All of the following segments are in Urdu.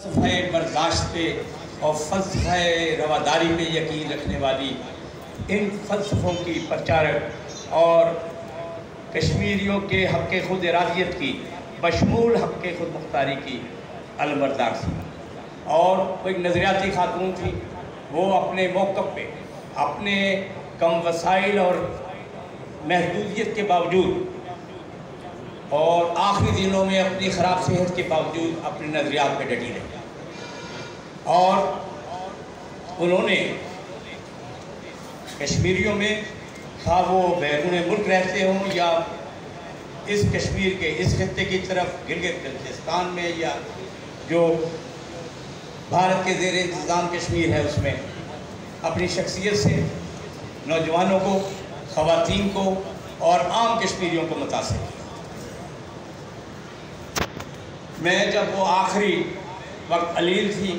فلسفہ برداشت پہ اور فلسفہ رواداری پہ یقین رکھنے والی ان فلسفوں کی پرچارک اور کشمیریوں کے حق خود ارادیت کی بشمول حق خود مختاری کی علمبردار تھی، اور وہ ایک نظریاتی خاتون تھی۔ وہ اپنے موقف پہ اپنے کم وسائل اور محدودیت کے باوجود اور آخری دنوں میں اپنی خراب صحت کے باوجود اپنے نظریات پہ ڈٹی رہی، اور انہوں نے کشمیریوں میں خواہ وہ بیرون ملک رہتے ہوں یا اس کشمیر کے اس خطے کی طرف گلگت بلتستان میں یا جو بھارت کے زیر انتظام کشمیر ہے اس میں، اپنی شخصیت سے نوجوانوں کو، خواتین کو اور عام کشمیریوں کو متاثر کیا۔ میں جب وہ آخری وقت علیل تھی،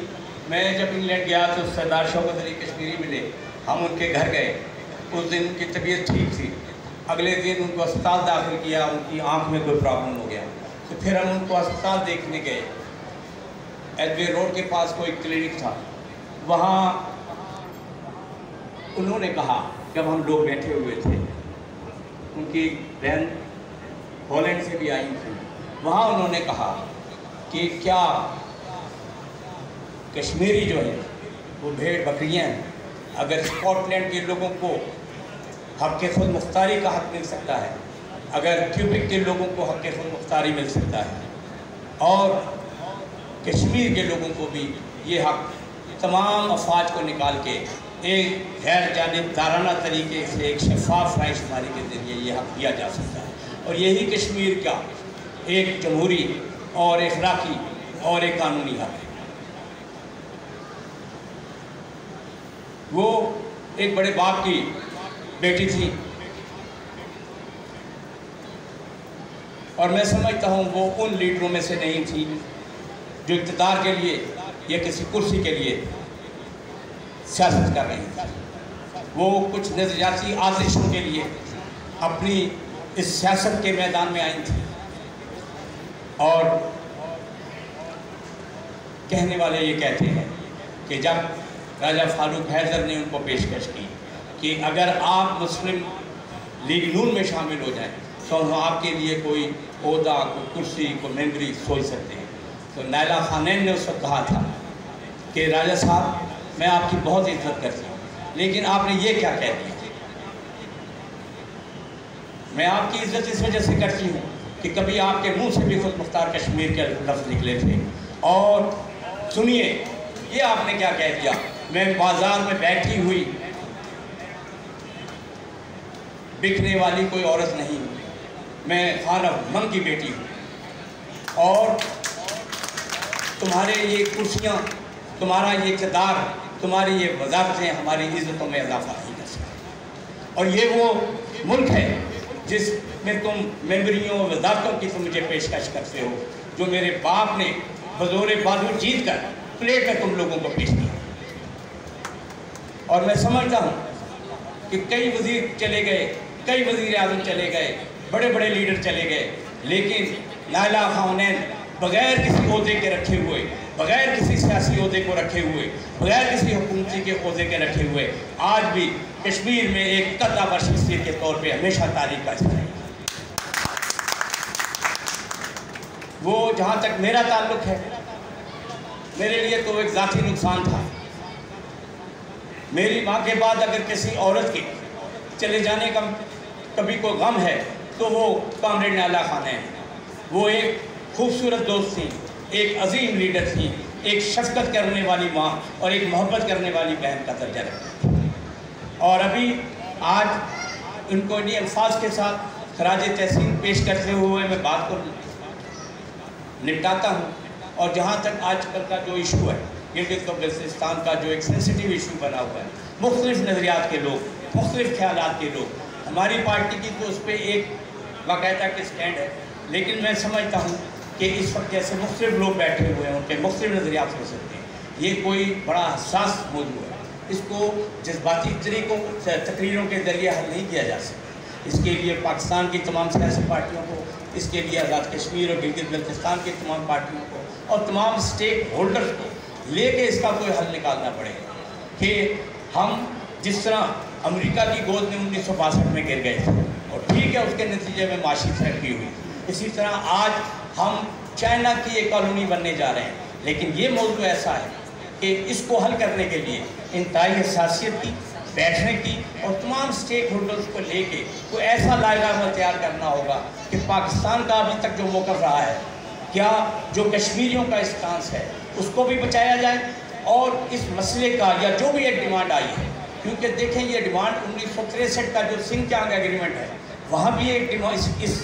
میں جب انگلینڈ گیا تو سردار شوکت علی کشمیری ملے، ہم ان کے گھر گئے۔ اس دن ان کی طبیعت ٹھیک تھی، اگلے دن ان کو اسپتال داخل کیا، ان کی آنکھ میں کوئی پرابلم ہو گیا، تو پھر ہم ان کو اسپتال دیکھنے گئے۔ ایڈوے روڈ کے پاس کوئی کلینک تھا، وہاں انہوں نے کہا، جب ہم لوگ بیٹھے ہوئے تھے، ان کی بہن ہالینڈ سے بھی آئی تھی، وہاں انہوں نے کہا کہ کیا کشمیری جو ہے وہ بھیڑ بکریاں ہیں؟ اگر اسکاٹ لینڈ کے لوگوں کو حق خود مختاری کا حق مل سکتا ہے، اگر کیوبک کے لوگوں کو حق خود مختاری مل سکتا ہے، اور کشمیر کے لوگوں کو بھی یہ حق تمام افواج کو نکال کے ایک غیر جانبدارانہ طریقے سے ایک شفاف رائے شماری کے ذریعے یہ حق دیا جا سکتا ہے، اور یہی کشمیر کا ایک جمہوری اور اخلاقی اور ایک قانونی حق ہے۔ وہ ایک بڑے باپ کی بیٹی تھی، اور میں سمجھتا ہوں وہ ان لیڈروں میں سے نہیں تھی جو اقتدار کے لیے یا کسی کرسی کے لیے سیاست کر رہی تھی۔ وہ کچھ نظریاتی آتشوں کے لیے اپنی اس سیاست کے میدان میں آئی تھی، اور کہنے والے یہ کہتے ہیں کہ جب راجہ فاروق حیدر نے ان کو پیشکش کی کہ اگر آپ مسلم لیگ نون میں شامل ہو جائیں تو ہم آپ کے لیے کوئی عہدہ، کوئی کرسی، کوئی ممبری سوچ سکتے ہیں، تو نائلہ خانین نے اس وقت کہا تھا کہ راجہ صاحب میں آپ کی بہت عزت کرتی ہوں، لیکن آپ نے یہ کیا کہہ دیا؟ میں آپ کی عزت اس وجہ سے کرتی ہوں کہ کبھی آپ کے منہ سے بھی خود مختار کشمیر کے لفظ نکلے تھے، اور سنیے یہ آپ نے کیا کہہ دیا، میں بازار میں بیٹھی ہوئی بکنے والی کوئی عورت نہیں ہوں، میں خانہ من کی بیٹی ہوں، اور تمہارے یہ کرسیاں، تمہارا یہ اقتدار، تمہاری یہ وزارتیں ہماری عزتوں میں اضافہ نہیں کر سکتی، اور یہ وہ ملک ہے جس میں تم ممبریوں اور وزارتوں کی تم مجھے پیشکش کرتے ہو، جو میرے باپ نے بزور بازو جیت کر پلیٹ میں تم لوگوں کو پیش کیا۔ اور میں سمجھتا ہوں کہ کئی وزیر چلے گئے، کئی وزیر اعظم چلے گئے، بڑے بڑے لیڈر چلے گئے، لیکن نائلہ خانین بغیر کسی عہدے کے رکھے ہوئے، بغیر کسی سیاسی عہدے کو رکھے ہوئے، بغیر کسی حکومتی کے عہدے کے رکھے ہوئے آج بھی کشمیر میں ایک قطع بر شخصیت کے طور پہ ہمیشہ تاریخ کا حصہ ہے۔ وہ جہاں تک میرا تعلق ہے، میرے لیے تو ایک ذاتی نقصان تھا۔ میری ماں کے بعد اگر کسی عورت کے چلے جانے کا کبھی کوئی غم ہے تو وہ کامریڈ نائلہ خانین ہے۔ وہ ایک خوبصورت دوست تھی، ایک عظیم لیڈر تھی، ایک شفقت کرنے والی ماں اور ایک محبت کرنے والی بہن کا درجہ رکھتی تھی، اور ابھی آج ان کو انہی الفاظ کے ساتھ خراج تحسین پیش کرتے ہوئے میں بات کو نپٹاتا ہوں۔ اور جہاں تک آج کل کا جو ایشو ہے گلگت بلتستان کا، جو ایک سینسٹیو ایشو بنا ہوا ہے، مختلف نظریات کے لوگ، مختلف خیالات کے لوگ، ہماری پارٹی کی تو اس پہ ایک باقاعدہ کے سٹینڈ ہے، لیکن میں سمجھتا ہوں کہ اس وقت جیسے مختلف لوگ بیٹھے ہوئے ہیں، ان کے مختلف نظریات ہو سکتے ہیں، یہ کوئی بڑا حساس موضوع ہے، اس کو جذباتی طریقوں تقریروں کے ذریعے حل نہیں کیا جا سکتا۔ اس کے لیے پاکستان کی تمام سیاسی پارٹیوں کو، اس کے لیے آزاد کشمیر اور گلگت بلتستان کی تمام پارٹیوں کو اور تمام سٹیک ہولڈرز کو لے کے اس کا کوئی حل نکالنا پڑے گا کہ ہم جس طرح امریکہ کی گود میں 1962 میں گر گئے تھے اور ٹھیک ہے اس کے نتیجے میں معاشی ترقی ہوئی، اسی طرح آج ہم چائنا کی ایک کالونی بننے جا رہے ہیں، لیکن یہ موضوع ایسا ہے کہ اس کو حل کرنے کے لیے انتہائی حساسیت کی، بیٹھنے کی اور تمام سٹیک ہولڈرز کو لے کے کوئی ایسا لائحہ عمل تیار کرنا ہوگا کہ پاکستان کا ابھی تک جو موقف رہا ہے، کیا جو کشمیریوں کا اسٹانس ہے اس کو بھی بچایا جائے، اور اس مسئلے کا یا جو بھی ایک ڈیمانڈ آئی ہے، کیونکہ دیکھیں یہ ڈیمانڈ 1963 کا جو سنگ چانگ ایگریمنٹ ہے وہاں بھی ایک ڈیمانڈ اس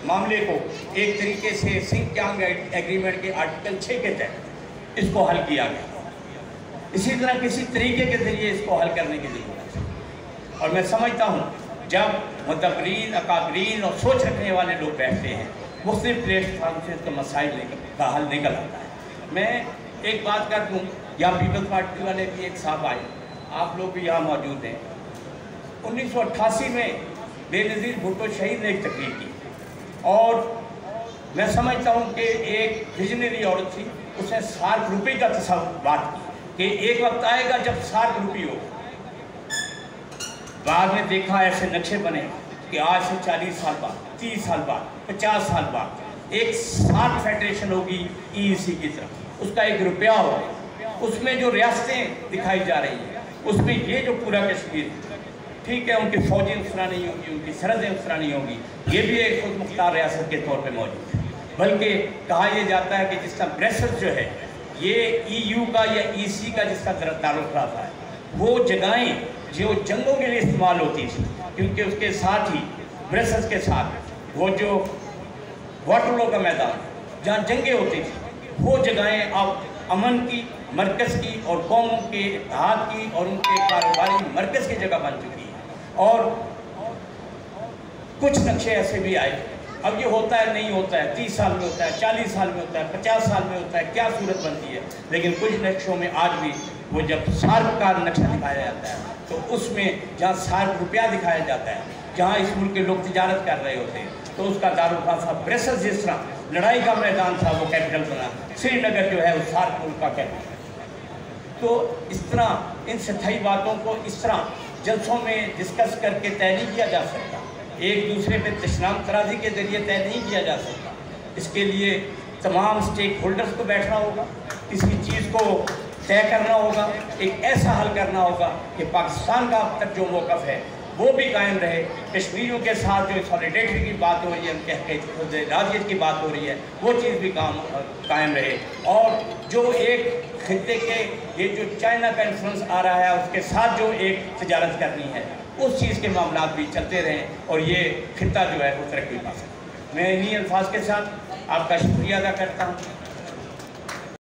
معاملے کو ایک طریقے سے سنگ چانگ ایگریمنٹ کے آرٹیکل 6 کے تحت اس کو حل کیا گیا، اسی طرح کسی طریقے کے ذریعے اس کو حل کرنے کی ضرورت ہے۔ اور میں سمجھتا ہوں جب مدبرین، اکابرین اور سوچ رکھنے والے لوگ بیٹھتے ہیں مختلف پلیٹ فارم سے اس کا مسائل کا حل نکل آتا ہے۔ میں ایک بات کر دوں، یہاں پیپلز پارٹی والے بھی ایک صاحب آئے، آپ لوگ بھی یہاں موجود ہیں، 1988 میں بے نظیر بھٹو شہید نے ایک تقریر کی اور میں سمجھتا ہوں کہ ایک ویژنری عورت تھی، اس نے سارک روپے کا تصور بات کی کہ ایک وقت آئے گا جب سارک روپی ہو۔ بعد میں دیکھا ایسے نقشے بنے کہ آج سے 40 سال بعد، 30 سال بعد، 50 سال بعد ایک سارک فیڈریشن ہوگی EEC کی طرف، اس کا ایک روپیہ ہوگا، اس میں جو ریاستیں دکھائی جا رہی ہیں اس میں یہ جو پورا کشمیر ٹھیک ہے ان کی فوجیں اس طرح نہیں ہوگی، ان کی سرحدیں اس طرح نہیں ہوگی، یہ بھی ایک خود مختار ریاست کے طور پہ موجود ہے۔ بلکہ کہا یہ جاتا ہے کہ جس کا بریسلز جو ہے یہ EU کا یا EC کا جس کا تعلق رہتا ہے، وہ جگہیں جو جنگوں کے لیے استعمال ہوتی تھی، کیونکہ اس کے ساتھ ہی بریسلز کے ساتھ وہ جو واٹرلو کا میدان جہاں جنگیں ہوتی تھیں وہ جگہیں اب امن کی، مرکز کی اور قوموں کے اتحاد کی اور ان کے کاروباری مرکز کی جگہ بن چکی ہے۔ اور کچھ نقشے ایسے بھی آئے، اب یہ ہوتا ہے نہیں ہوتا ہے، 30 سال میں ہوتا ہے، 40 سال میں ہوتا ہے، 50 سال میں ہوتا ہے، کیا صورت بنتی ہے، لیکن کچھ نقشوں میں آج بھی وہ جب سارک کا نقشہ دکھایا جاتا ہے تو اس میں جہاں سارک روپیہ دکھایا جاتا ہے، جہاں اس ملک کے لوگ تجارت کر رہے ہوتے ہیں تو اس کا دارالخلافہ بریسلز جس طرح لڑائی کا میدان تھا وہ کیپٹل بنا، سری نگر جو ہے وہ سارک ملک کا کیپٹل۔ تو اس طرح ان سطحی باتوں کو اس طرح جلسوں میں ڈسکس کر کے طے نہیں کیا جا سکتا، ایک دوسرے پہ تشنام ترازی کے ذریعے طے نہیں کیا جا سکتا۔ اس کے لیے تمام سٹیک ہولڈرز کو بیٹھنا ہوگا، کسی چیز کو طے کرنا ہوگا، ایک ایسا حل کرنا ہوگا کہ پاکستان کا اب تک جو موقف ہے وہ بھی قائم رہے، کشمیریوں کے ساتھ جو سالیڈیٹری کی بات ہو رہی ہے، ان کے راجیت کی بات ہو رہی ہے، وہ چیز بھی قائم رہے، اور جو ایک خطے کے یہ جو چائنا کا انفلوئنس آ رہا ہے اس کے ساتھ جو ایک تجارت کرنی ہے اس چیز کے معاملات بھی چلتے رہیں اور یہ خطہ جو ہے وہ ترقی پا سکے۔ میں انہی الفاظ کے ساتھ آپ کا شکریہ ادا کرتا ہوں۔